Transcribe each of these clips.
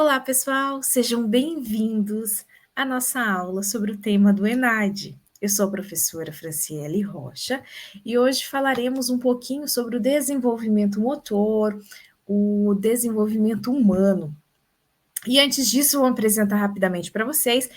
Olá, pessoal, sejam bem-vindos à nossa aula sobre o tema do ENAD. Eu sou a professora Franciele Rocha e hoje falaremos um pouquinho sobre o desenvolvimento motor, o desenvolvimento humano. E antes disso, vou apresentar rapidamente para vocês.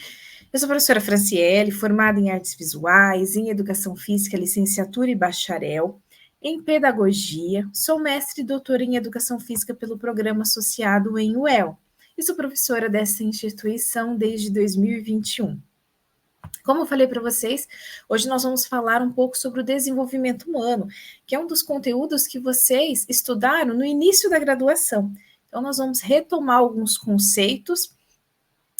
Eu sou a professora Franciele, formada em artes visuais, em educação física, licenciatura e bacharel, em pedagogia, sou mestre e doutora em educação física pelo programa associado em UEL e sou professora dessa instituição desde 2021. Como eu falei para vocês, hoje nós vamos falar um pouco sobre o desenvolvimento humano, que é um dos conteúdos que vocês estudaram no início da graduação. Então, nós vamos retomar alguns conceitos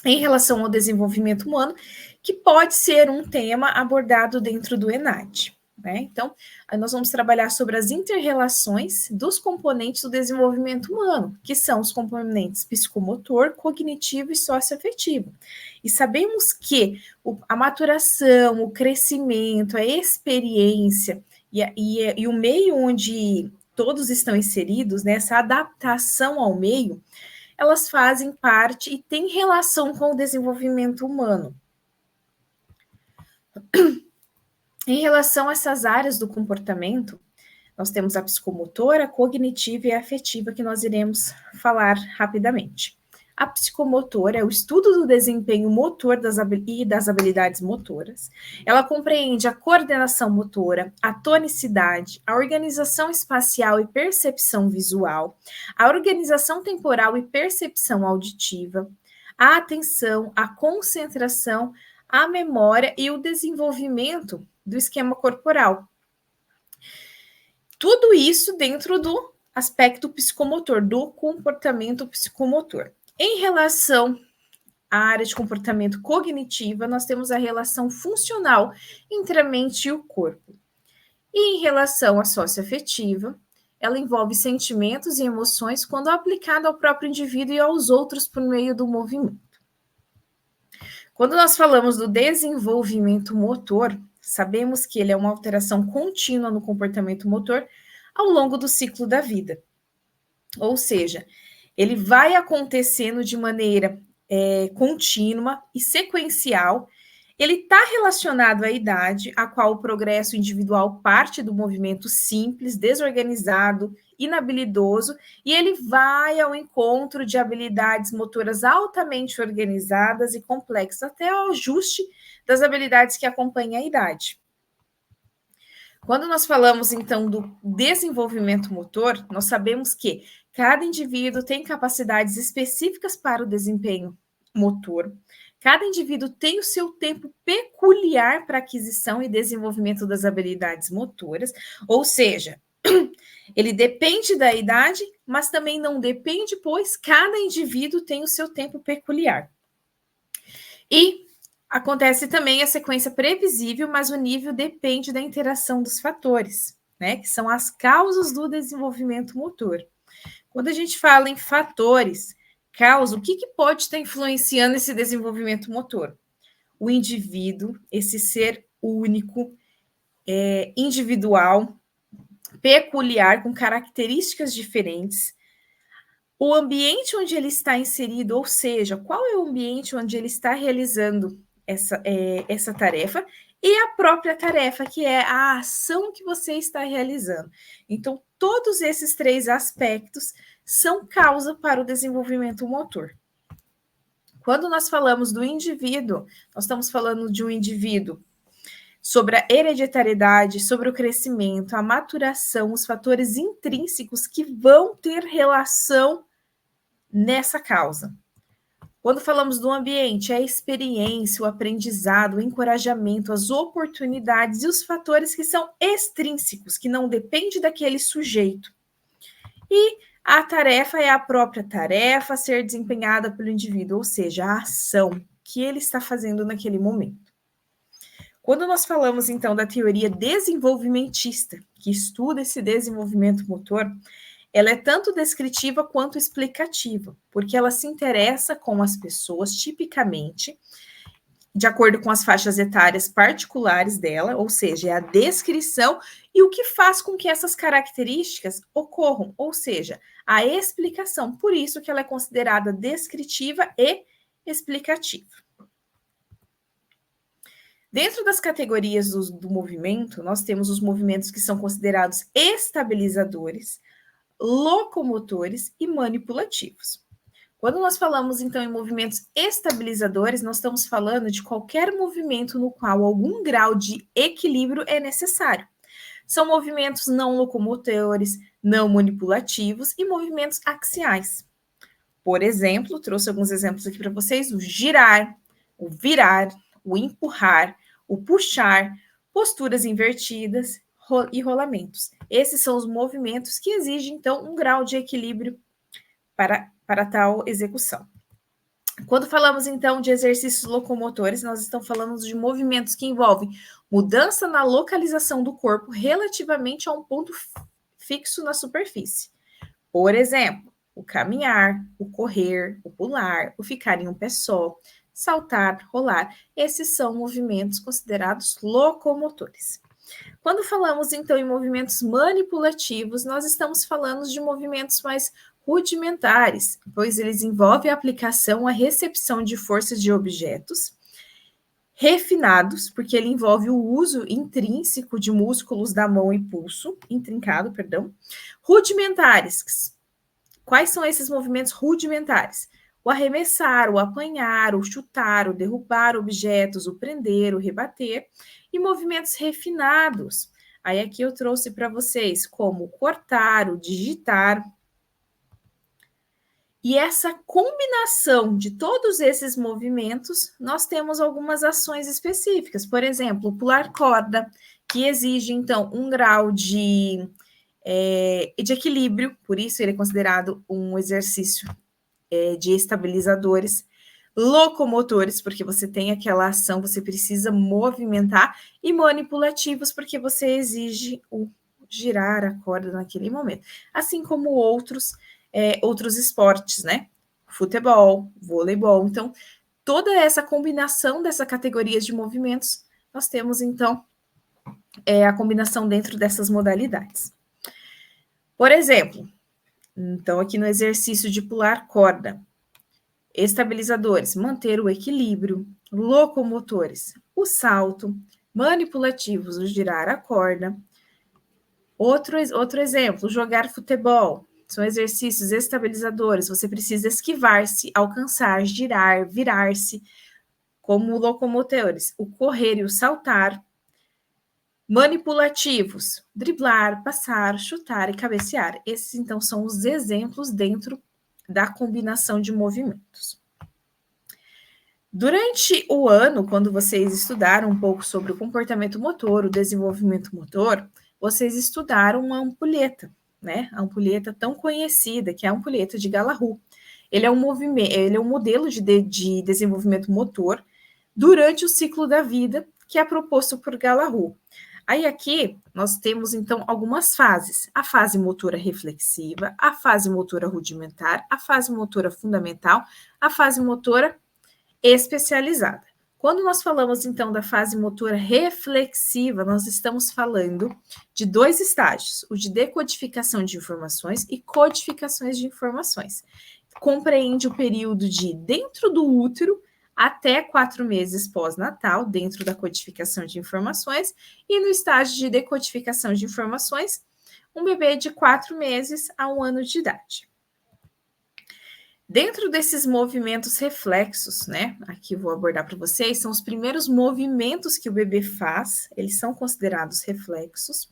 em relação ao desenvolvimento humano, que pode ser um tema abordado dentro do ENAD. Né? Então, nós vamos trabalhar sobre as inter-relações dos componentes do desenvolvimento humano, que são os componentes psicomotor, cognitivo e socioafetivo. E sabemos que a maturação, o crescimento, a experiência e o meio onde todos estão inseridos, né, essa adaptação ao meio, elas fazem parte e têm relação com o desenvolvimento humano. Em relação a essas áreas do comportamento, nós temos a psicomotora, a cognitiva e a afetiva, que nós iremos falar rapidamente. A psicomotora é o estudo do desempenho motor e das habilidades motoras. Ela compreende a coordenação motora, a tonicidade, a organização espacial e percepção visual, a organização temporal e percepção auditiva, a atenção, a concentração, a memória e o desenvolvimento do esquema corporal. Tudo isso dentro do aspecto psicomotor, do comportamento psicomotor. Em relação à área de comportamento cognitiva, nós temos a relação funcional entre a mente e o corpo. E em relação à socioafetiva, ela envolve sentimentos e emoções quando aplicada ao próprio indivíduo e aos outros por meio do movimento. Quando nós falamos do desenvolvimento motor, sabemos que ele é uma alteração contínua no comportamento motor ao longo do ciclo da vida. Ou seja, ele vai acontecendo de maneira contínua e sequencial. Ele está relacionado à idade, a qual o progresso individual parte do movimento simples, desorganizado, inabilidoso, e ele vai ao encontro de habilidades motoras altamente organizadas e complexas, até ao ajuste das habilidades que acompanham a idade. Quando nós falamos, então, do desenvolvimento motor, nós sabemos que cada indivíduo tem capacidades específicas para o desempenho motor. Cada indivíduo tem o seu tempo peculiar para aquisição e desenvolvimento das habilidades motoras, ou seja, ele depende da idade, mas também não depende, pois cada indivíduo tem o seu tempo peculiar. E acontece também a sequência previsível, mas o nível depende da interação dos fatores, né? Que são as causas do desenvolvimento motor. Quando a gente fala em fatores, causa, o que pode estar influenciando esse desenvolvimento motor? O indivíduo, esse ser único, individual, peculiar, com características diferentes, o ambiente onde ele está inserido, ou seja, qual é o ambiente onde ele está realizando essa tarefa, e a própria tarefa, que é a ação que você está realizando. Então, todos esses três aspectos são causa para o desenvolvimento motor. Quando nós falamos do indivíduo, nós estamos falando de um indivíduo sobre a hereditariedade, sobre o crescimento, a maturação, os fatores intrínsecos que vão ter relação nessa causa. Quando falamos do ambiente, é a experiência, o aprendizado, o encorajamento, as oportunidades e os fatores que são extrínsecos, que não dependem daquele sujeito. E a tarefa é a própria tarefa a ser desempenhada pelo indivíduo, ou seja, a ação que ele está fazendo naquele momento. Quando nós falamos, então, da teoria desenvolvimentista, que estuda esse desenvolvimento motor, ela é tanto descritiva quanto explicativa, porque ela se interessa com as pessoas, tipicamente, de acordo com as faixas etárias particulares dela, ou seja, é a descrição e o que faz com que essas características ocorram, ou seja, a explicação. Por isso que ela é considerada descritiva e explicativa. Dentro das categorias do movimento, nós temos os movimentos que são considerados estabilizadores, locomotores e manipulativos. Quando nós falamos, então, em movimentos estabilizadores, nós estamos falando de qualquer movimento no qual algum grau de equilíbrio é necessário. São movimentos não locomotores, não manipulativos e movimentos axiais. Por exemplo, trouxe alguns exemplos aqui para vocês: o girar, o virar, o empurrar, o puxar, posturas invertidas e rolamentos. Esses são os movimentos que exigem, então, um grau de equilíbrio para tal execução. Quando falamos, então, de exercícios locomotores, nós estamos falando de movimentos que envolvem mudança na localização do corpo relativamente a um ponto fixo na superfície. Por exemplo, o caminhar, o correr, o pular, o ficar em um pé só, saltar, rolar. Esses são movimentos considerados locomotores. Quando falamos, então, em movimentos manipulativos, nós estamos falando de movimentos mais rudimentares, pois eles envolvem a aplicação, a recepção de forças de objetos, refinados, porque ele envolve o uso intrínseco de músculos da mão e pulso, intrincado, perdão, rudimentares. Quais são esses movimentos rudimentares? O arremessar, o apanhar, o chutar, o derrubar objetos, o prender, o rebater, e movimentos refinados. Aí aqui eu trouxe para vocês como o cortar, o digitar. E essa combinação de todos esses movimentos, nós temos algumas ações específicas. Por exemplo, o pular corda, que exige, então, um grau de equilíbrio, por isso ele é considerado um exercício de estabilizadores, locomotores, porque você tem aquela ação, você precisa movimentar, e manipulativos, porque você exige o girar a corda naquele momento, assim como outros esportes, né? Futebol, voleibol. Então, toda essa combinação dessa categorias de movimentos, nós temos, então, a combinação dentro dessas modalidades. Por exemplo, então, aqui no exercício de pular corda, estabilizadores, manter o equilíbrio, locomotores, o salto, manipulativos, o girar a corda. Outro exemplo, jogar futebol, são exercícios estabilizadores, você precisa esquivar-se, alcançar, girar, virar-se, como locomotores, o correr e o saltar. Manipulativos, driblar, passar, chutar e cabecear. Esses, então, são os exemplos dentro da combinação de movimentos. Durante o ano, quando vocês estudaram um pouco sobre o comportamento motor, o desenvolvimento motor, vocês estudaram uma ampulheta, né? A ampulheta tão conhecida, que é a ampulheta de Galahu. Ele é um modelo de desenvolvimento motor durante o ciclo da vida, que é proposto por Galahu. Aí aqui nós temos, então, algumas fases. A fase motora reflexiva, a fase motora rudimentar, a fase motora fundamental, a fase motora especializada. Quando nós falamos, então, da fase motora reflexiva, nós estamos falando de dois estágios, o de decodificação de informações e codificações de informações. Compreende o período de dentro do útero até 4 meses pós-natal, dentro da codificação de informações, e no estágio de decodificação de informações, um bebê de 4 meses a 1 ano de idade. Dentro desses movimentos reflexos, né, aqui vou abordar para vocês, são os primeiros movimentos que o bebê faz, eles são considerados reflexos,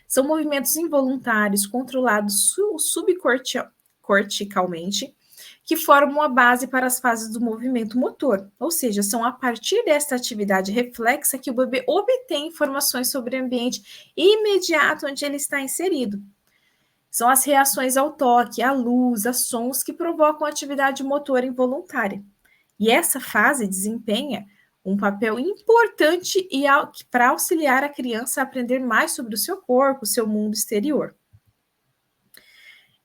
são movimentos involuntários, controlados subcorticalmente, que formam a base para as fases do movimento motor, ou seja, são a partir desta atividade reflexa que o bebê obtém informações sobre o ambiente imediato onde ele está inserido. São as reações ao toque, à luz, a sons que provocam atividade motora involuntária. E essa fase desempenha um papel importante para auxiliar a criança a aprender mais sobre o seu corpo, o seu mundo exterior.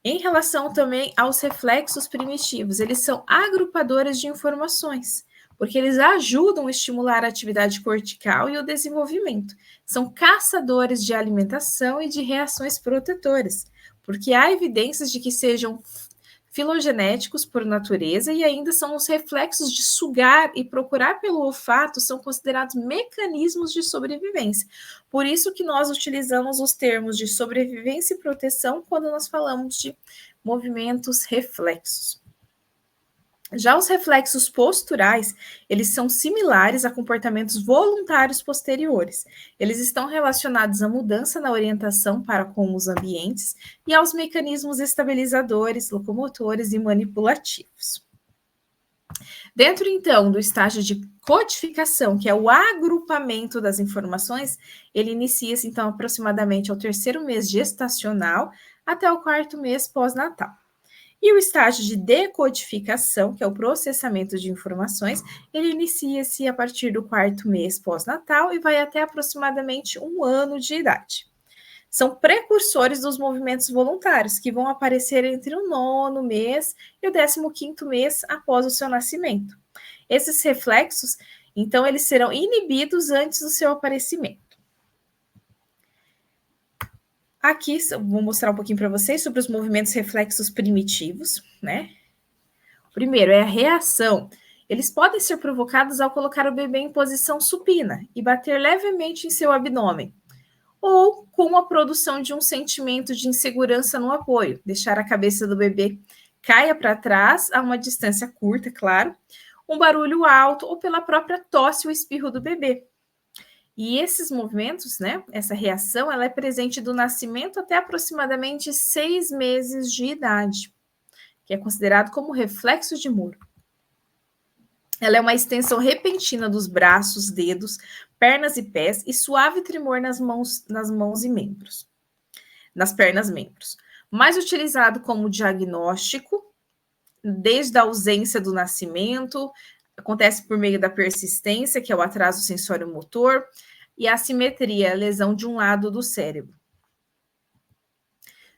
Em relação também aos reflexos primitivos, eles são agrupadores de informações, porque eles ajudam a estimular a atividade cortical e o desenvolvimento. São caçadores de alimentação e de reações protetoras, porque há evidências de que sejam filogenéticos por natureza e ainda são os reflexos de sugar e procurar pelo olfato são considerados mecanismos de sobrevivência. Por isso que nós utilizamos os termos de sobrevivência e proteção quando nós falamos de movimentos reflexos. Já os reflexos posturais, eles são similares a comportamentos voluntários posteriores. Eles estão relacionados à mudança na orientação para com os ambientes e aos mecanismos estabilizadores, locomotores e manipulativos. Dentro, então, do estágio de codificação, que é o agrupamento das informações, ele inicia-se, então, aproximadamente ao 3º mês gestacional até o 4º mês pós-natal. E o estágio de decodificação, que é o processamento de informações, ele inicia-se a partir do 4º mês pós-natal e vai até aproximadamente 1 ano de idade. São precursores dos movimentos voluntários, que vão aparecer entre o 9º mês e o 15º mês após o seu nascimento. Esses reflexos, então, eles serão inibidos antes do seu aparecimento. Aqui, vou mostrar um pouquinho para vocês sobre os movimentos reflexos primitivos, né? O primeiro é a reação. Eles podem ser provocados ao colocar o bebê em posição supina e bater levemente em seu abdômen, ou com a produção de um sentimento de insegurança no apoio, deixar a cabeça do bebê caia para trás a uma distância curta, claro, um barulho alto ou pela própria tosse ou espirro do bebê. E esses movimentos, né, essa reação, ela é presente do nascimento até aproximadamente 6 meses de idade, que é considerado como reflexo de Moore. Ela é uma extensão repentina dos braços, dedos, pernas e pés e suave tremor nas mãos e membros, nas pernas e membros. Mais utilizado como diagnóstico, desde a ausência do nascimento, acontece por meio da persistência, que é o atraso sensório-motor, e a assimetria, a lesão de um lado do cérebro.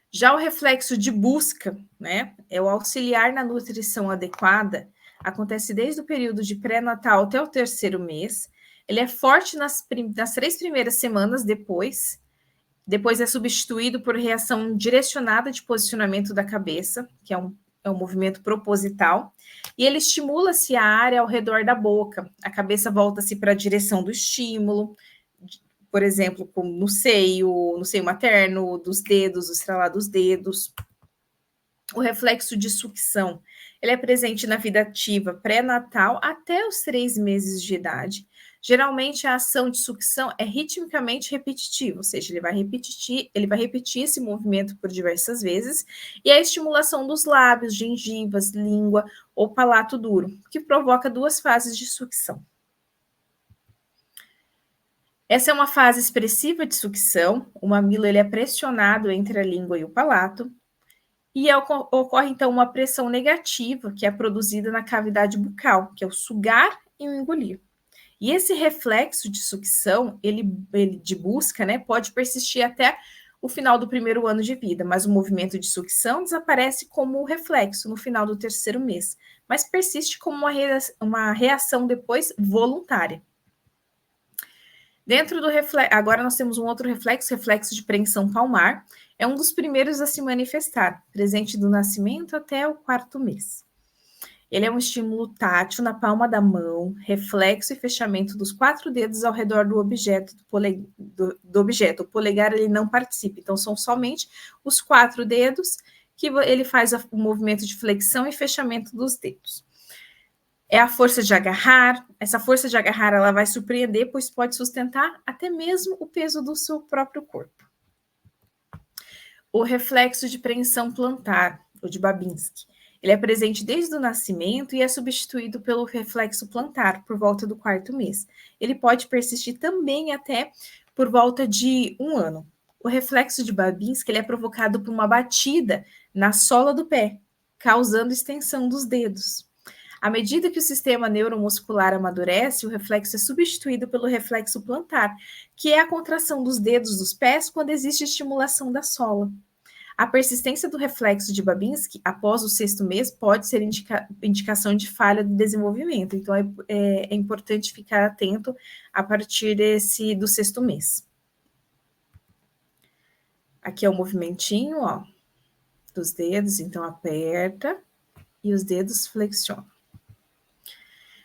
Já o reflexo de busca, né, é o auxiliar na nutrição adequada, acontece desde o período de pré-natal até o 3º mês. Ele é forte nas 3 primeiras semanas depois é substituído por reação direcionada de posicionamento da cabeça, que é um movimento proposital, e ele estimula-se a área ao redor da boca. A cabeça volta-se para a direção do estímulo, por exemplo, no seio materno, dos dedos, o estralar dos dedos. O reflexo de sucção, ele é presente na vida ativa pré-natal até os 3 meses de idade. Geralmente, a ação de sucção é ritmicamente repetitiva, ou seja, ele vai repetir esse movimento por diversas vezes, e a estimulação dos lábios, gengivas, língua ou palato duro, que provoca 2 fases de sucção. Essa é uma fase expressiva de sucção, o mamilo ele é pressionado entre a língua e o palato, e ocorre, então, uma pressão negativa, que é produzida na cavidade bucal, que é o sugar e o engolir. E esse reflexo de sucção, ele de busca, né, pode persistir até o final do 1º ano de vida, mas o movimento de sucção desaparece como reflexo no final do 3º mês, mas persiste como uma reação depois voluntária. Dentro do reflexo, agora nós temos um outro reflexo de preensão palmar, é um dos primeiros a se manifestar, presente do nascimento até o 4º mês. Ele é um estímulo tátil na palma da mão, reflexo e fechamento dos 4 dedos ao redor do objeto, do objeto. O polegar ele não participa, então são somente os 4 dedos que ele faz o movimento de flexão e fechamento dos dedos. É a força de agarrar, essa força de agarrar ela vai surpreender, pois pode sustentar até mesmo o peso do seu próprio corpo. O reflexo de preensão plantar, ou de Babinski, ele é presente desde o nascimento e é substituído pelo reflexo plantar por volta do 4º mês. Ele pode persistir também até por volta de 1 ano. O reflexo de Babinski ele é provocado por uma batida na sola do pé, causando extensão dos dedos. À medida que o sistema neuromuscular amadurece, o reflexo é substituído pelo reflexo plantar, que é a contração dos dedos dos pés quando existe estimulação da sola. A persistência do reflexo de Babinski após o 6º mês pode ser indicação de falha do desenvolvimento. Então, é importante ficar atento a partir do 6º mês. Aqui é o movimentinho, ó, dos dedos. Então, aperta e os dedos flexionam.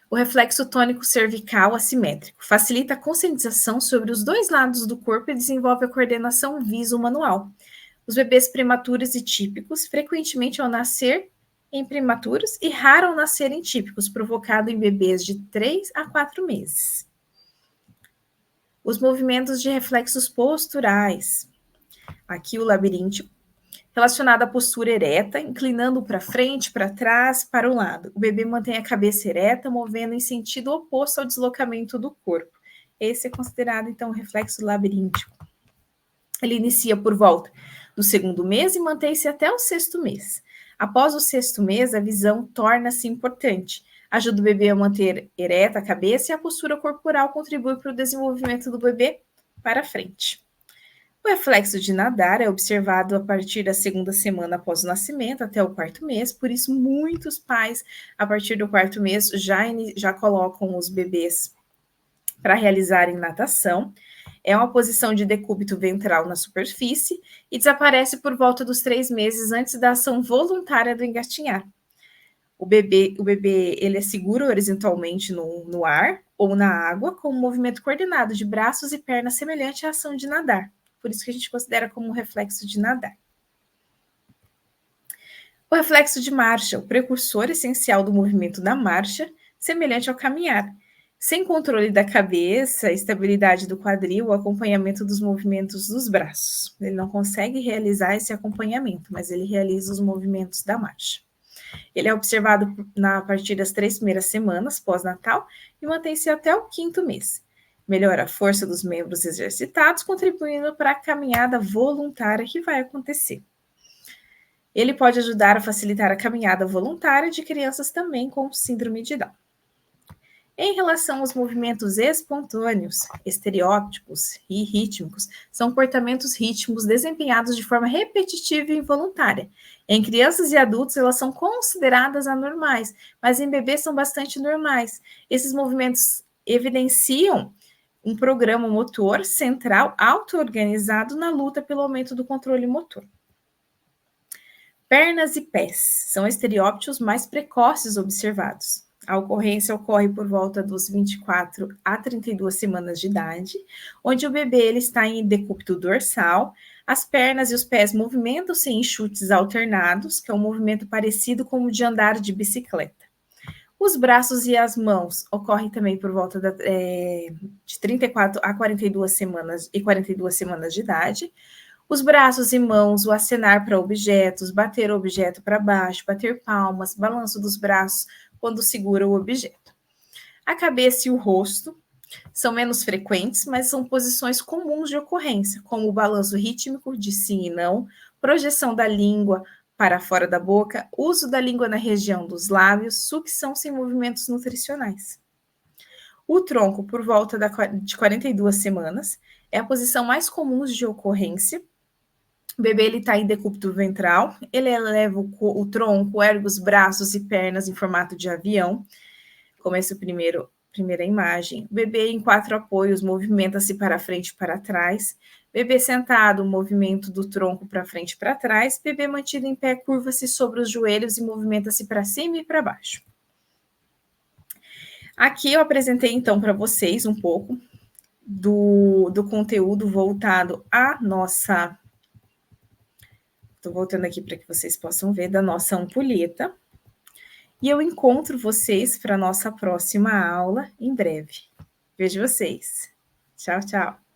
O reflexo tônico cervical assimétrico facilita a conscientização sobre os 2 lados do corpo e desenvolve a coordenação viso-manual. Os bebês prematuros e típicos, frequentemente ao nascer em prematuros e raro ao nascer em típicos, provocado em bebês de 3 a 4 meses. Os movimentos de reflexos posturais. Aqui o labiríntico, relacionado à postura ereta, inclinando para frente, para trás, para o lado. O bebê mantém a cabeça ereta, movendo em sentido oposto ao deslocamento do corpo. Esse é considerado, então, o reflexo labiríntico. Ele inicia por volta do 2º mês e mantém-se até o 6º mês. Após o 6º mês, a visão torna-se importante. Ajuda o bebê a manter ereta a cabeça e a postura corporal contribui para o desenvolvimento do bebê para frente. O reflexo de nadar é observado a partir da 2ª semana após o nascimento até o 4º mês, por isso muitos pais, a partir do 4º mês, já colocam os bebês para realizarem natação. É uma posição de decúbito ventral na superfície e desaparece por volta dos 3 meses antes da ação voluntária do engatinhar. O bebê ele é seguro horizontalmente no ar ou na água, com um movimento coordenado de braços e pernas semelhante à ação de nadar. Por isso que a gente considera como um reflexo de nadar. O reflexo de marcha, o precursor essencial do movimento da marcha, semelhante ao caminhar. Sem controle da cabeça, estabilidade do quadril, o acompanhamento dos movimentos dos braços. Ele não consegue realizar esse acompanhamento, mas ele realiza os movimentos da marcha. Ele é observado a partir das 3 primeiras semanas pós-natal e mantém-se até o 5º mês. Melhora a força dos membros exercitados, contribuindo para a caminhada voluntária que vai acontecer. Ele pode ajudar a facilitar a caminhada voluntária de crianças também com síndrome de Down. Em relação aos movimentos espontâneos, estereótipos e rítmicos, são comportamentos rítmicos desempenhados de forma repetitiva e involuntária. Em crianças e adultos, elas são consideradas anormais, mas em bebês são bastante normais. Esses movimentos evidenciam um programa motor central auto-organizado na luta pelo aumento do controle motor. Pernas e pés são estereótipos mais precoces observados. A ocorrência ocorre por volta dos 24 a 32 semanas de idade, onde o bebê ele está em decúbito dorsal, as pernas e os pés movimentam-se em chutes alternados, que é um movimento parecido com o de andar de bicicleta. Os braços e as mãos ocorrem também por volta de 34 a 42 semanas e 42 semanas de idade. Os braços e mãos, o acenar para objetos, bater o objeto para baixo, bater palmas, balanço dos braços quando segura o objeto. A cabeça e o rosto são menos frequentes, mas são posições comuns de ocorrência, como o balanço rítmico de sim e não, projeção da língua para fora da boca, uso da língua na região dos lábios, sucção sem movimentos nutricionais. O tronco, por volta de 42 semanas, é a posição mais comum de ocorrência. O bebê está em decúbito ventral, ele eleva o tronco, ergue os braços e pernas em formato de avião. Começa a primeira imagem. O bebê em 4 apoios movimenta-se para frente e para trás. Bebê sentado, movimento do tronco para frente e para trás. Bebê mantido em pé, curva-se sobre os joelhos e movimenta-se para cima e para baixo. Aqui eu apresentei, então, para vocês um pouco do conteúdo voltado à nossa... Estou voltando aqui para que vocês possam ver da nossa ampulheta. E eu encontro vocês para a nossa próxima aula em breve. Vejo vocês. Tchau, tchau.